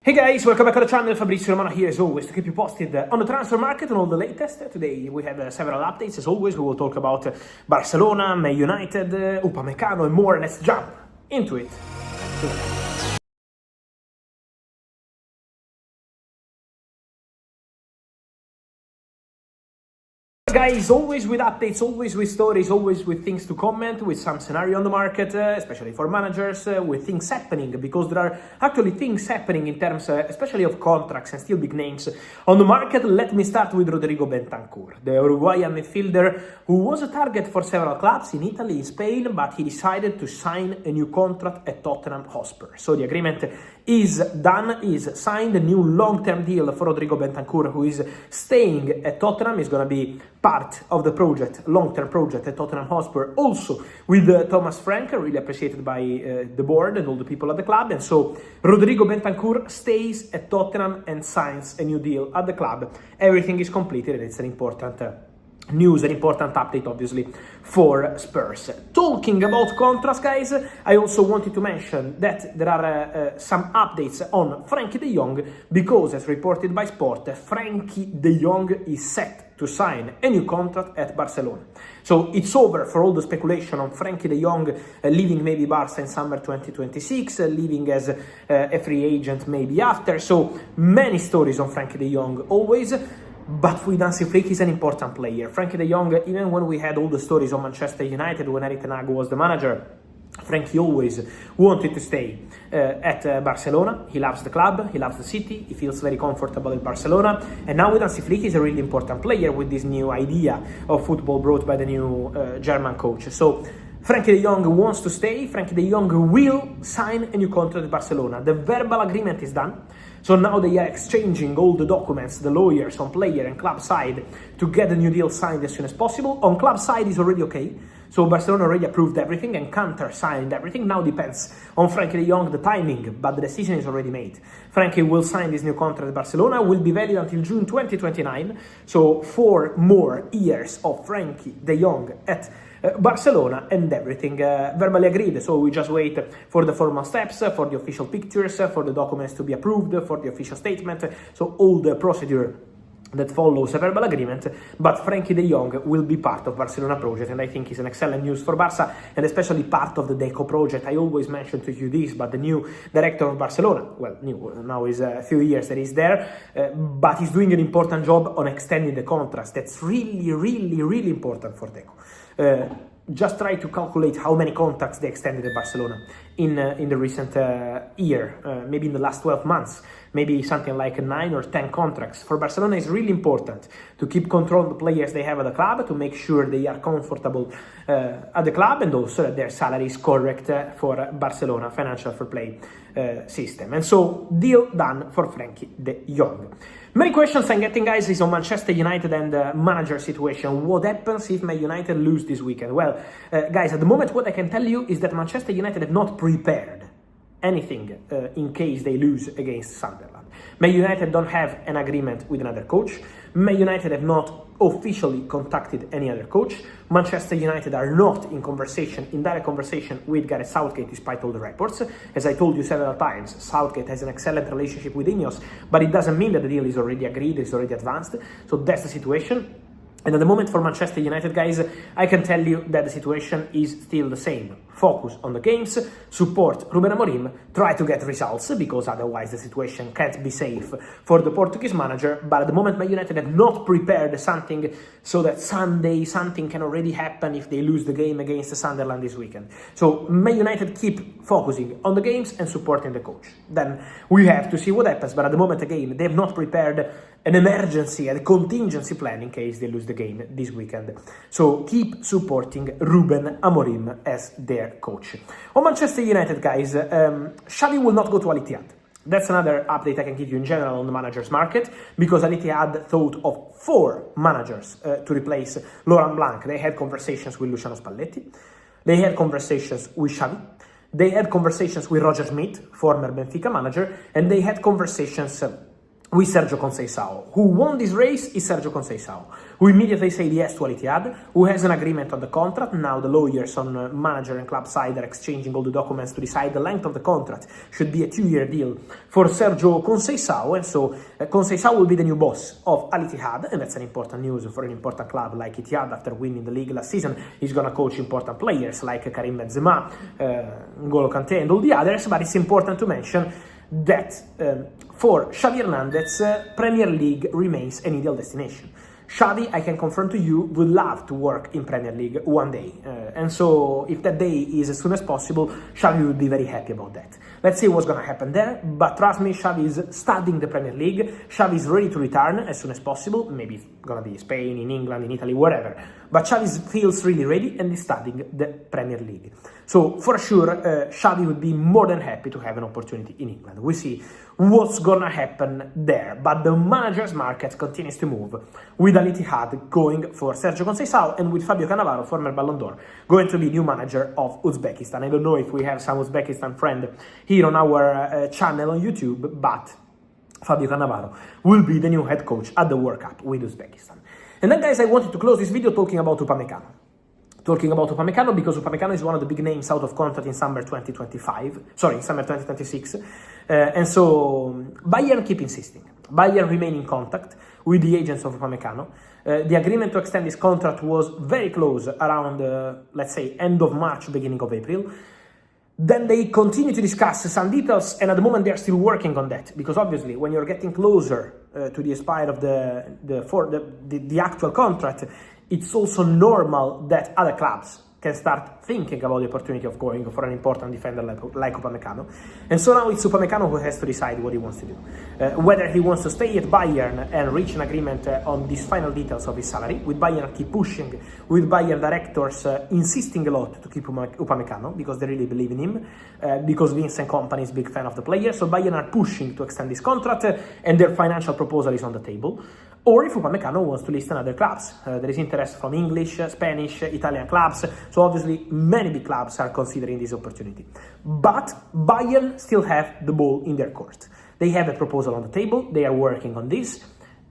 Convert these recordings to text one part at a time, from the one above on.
Hey guys, welcome back to the channel. Fabrizio Romano here as always to keep you posted on the transfer market and all the latest. Today we have several updates as always. We will talk about Barcelona, Man United, Upamecano and more. Let's jump into it. Guys, always with updates, always with stories, always with things to comment, with some scenario on the market, especially for managers, with things happening, because there are actually things happening in terms, especially of contracts and still big names on the market. Let me start with Rodrigo Bentancur, the Uruguayan midfielder who was a target for several clubs in Italy, in Spain, but he decided to sign a new contract at Tottenham Hotspur. So the agreement is done, is signed. A new long-term deal for Rodrigo Bentancur, who is staying at Tottenham, is going to be part of the project, long-term project at Tottenham Hotspur, also with Thomas Frank, really appreciated by the board and all the people at the club. And so Rodrigo Bentancur stays at Tottenham and signs a new deal at the club. Everything is completed and it's an important news, an important update obviously for Spurs. Talking about contracts, guys, I also wanted to mention that there are some updates on Frenkie de Jong, because as reported by Sport, Frenkie de Jong is set to sign a new contract at Barcelona. So it's over for all the speculation on Frenkie de Jong leaving maybe Barca in summer 2026, leaving as a free agent maybe after. So many stories on Frenkie de Jong always. But with Hansi Flick, he's an important player. Frenkie de Jong, even when we had all the stories on Manchester United, when Erik ten Hag was the manager, Frenkie always wanted to stay at Barcelona. He loves the club, he loves the city, he feels very comfortable in Barcelona. And now with Hansi Flick, he's a really important player with this new idea of football brought by the new German coach. So Frenkie de Jong wants to stay. Frenkie de Jong will sign a new contract at Barcelona. The verbal agreement is done. So now they are exchanging all the documents, the lawyers on player and club side, to get the new deal signed as soon as possible. On club side is already okay. So Barcelona already approved everything and Cantor signed everything. Now depends on Frenkie de Jong, the timing, but the decision is already made. Frenkie will sign this new contract at Barcelona, will be valid until June 2029. So 4 more years of Frenkie de Jong at Barcelona, and everything verbally agreed. So we just wait for the formal steps, for the official pictures, for the documents to be approved, for the official statement. So all the procedure that follows a verbal agreement, but Frenkie de Jong will be part of Barcelona project, and I think it's an excellent news for Barca, and especially part of the Deco project. I always mention to you this, but the new director of Barcelona, well, new, now is a few years that he's there, but he's doing an important job on extending the contracts. That's really important for Deco. Just try to calculate how many contracts they extended at Barcelona in the recent year, maybe in the last 12 months, maybe something like 9 or 10 contracts. For Barcelona, it's really important to keep control of the players they have at the club, to make sure they are comfortable at the club, and also that their salary is correct for Barcelona financial fair play system. And so, deal done for Frenkie de Jong. Many questions I'm getting, guys, is on Manchester United and the manager situation. What happens if Man United lose this weekend? Well, guys, at the moment, what I can tell you is that Manchester United have not prepared anything in case they lose against Sunderland. Man United don't have an agreement with another coach. Man United have not officially contacted any other coach. Manchester United are not in direct conversation with Gareth Southgate, despite all the reports. As I told you several times, Southgate has an excellent relationship with Ineos, but it doesn't mean that the deal is already agreed, is already advanced. So that's the situation. And at the moment for Manchester United, guys, I can tell you that the situation is still the same. Focus on the games, support Ruben Amorim, try to get results, because otherwise the situation can't be safe for the Portuguese manager. But at the moment, Man United have not prepared something so that Sunday something can already happen if they lose the game against Sunderland this weekend. So Man United keep focusing on the games and supporting the coach. Then we have to see what happens. But at the moment, again, they have not prepared an emergency and a contingency plan in case they lose the game this weekend. So keep supporting Ruben Amorim as their coach. On Manchester United, guys, Xavi will not go to Al Ittihad. That's another update I can give you in general on the managers market, because Al Ittihad thought of 4 managers to replace Laurent Blanc. They had conversations with Luciano Spalletti. They had conversations with Xavi. They had conversations with Roger Schmidt, former Benfica manager, and they had conversations with Sergio Conceição. Who won this race is Sergio Conceição, who immediately said yes to Al Ittihad, who has an agreement on the contract. Now the lawyers on manager and club side are exchanging all the documents to decide the length of the contract. Should be a 2-year deal for Sergio Conceição, and so Conceição will be the new boss of Al Ittihad, and that's an important news for an important club like Ittihad. After winning the league last season, he's gonna coach important players like Karim Benzema, N'Golo Kanté, and all the others, but it's important to mention that for Xavi Hernandez, Premier League remains an ideal destination. Xavi, I can confirm to you, would love to work in Premier League one day. And so if that day is as soon as possible, Xavi would be very happy about that. Let's see what's going to happen there. But trust me, Xavi is studying the Premier League. Xavi is ready to return as soon as possible. Maybe it's going to be Spain, in England, in Italy, wherever. But Xavi feels really ready and is studying the Premier League. So for sure, Xavi would be more than happy to have an opportunity in England. We see what's gonna happen there. But the managers market continues to move, with Al Ittihad going for Sergio Conceição and with Fabio Cannavaro, former Ballon d'Or, going to be new manager of Uzbekistan. I don't know if we have some Uzbekistan friend here on our channel on YouTube, but Fabio Cannavaro will be the new head coach at the World Cup with Uzbekistan. And then, guys, I wanted to close this video talking about Upamecano. Because Upamecano is one of the big names out of contract in summer 2026. And so Bayern keep insisting. Bayern remain in contact with the agents of Upamecano. The agreement to extend his contract was very close around, let's say, end of March, beginning of April. Then they continue to discuss some details, and at the moment they are still working on that, because obviously when you're getting closer to the expire of the actual contract, it's also normal that other clubs can start thinking about the opportunity of going for an important defender like Upamecano. And so now it's Upamecano who has to decide what he wants to do. Whether he wants to stay at Bayern and reach an agreement on these final details of his salary, with Bayern keep pushing, with Bayern directors insisting a lot to keep Upamecano, because they really believe in him, because Vincent Kompany is a big fan of the player, so Bayern are pushing to extend his contract, and their financial proposal is on the table. Or if Upamecano wants to list in other clubs. There is interest from English, Spanish, Italian clubs, so obviously many big clubs are considering this opportunity. But Bayern still have the ball in their court. They have a proposal on the table, they are working on this,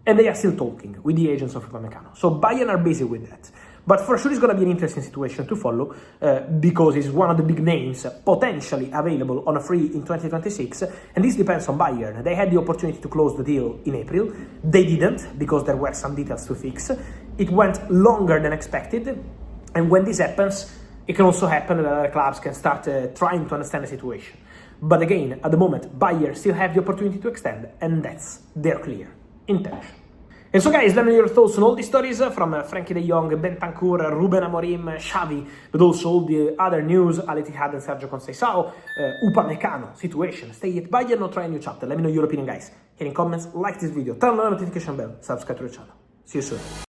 and they are still talking with the agents of Upamecano. So Bayern are busy with that. But for sure it's going to be an interesting situation to follow, because it's one of the big names potentially available on a free in 2026, and this depends on Bayern. They had the opportunity to close the deal in April. They didn't, because there were some details to fix. It went longer than expected, and when this happens, it can also happen that other clubs can start trying to understand the situation. But again, at the moment, Bayern still have the opportunity to extend, and that's their clear intention. And so, guys, let me know your thoughts on all these stories from Frenkie de Jong, Bentancur, Ruben Amorim, Xavi, but also all the other news, Al Ittihad and Sergio Conceição, Upamecano situation. Stay at Bayern or try a new chapter. Let me know your opinion, guys. Here in comments, like this video, turn on the notification bell, subscribe to the channel. See you soon.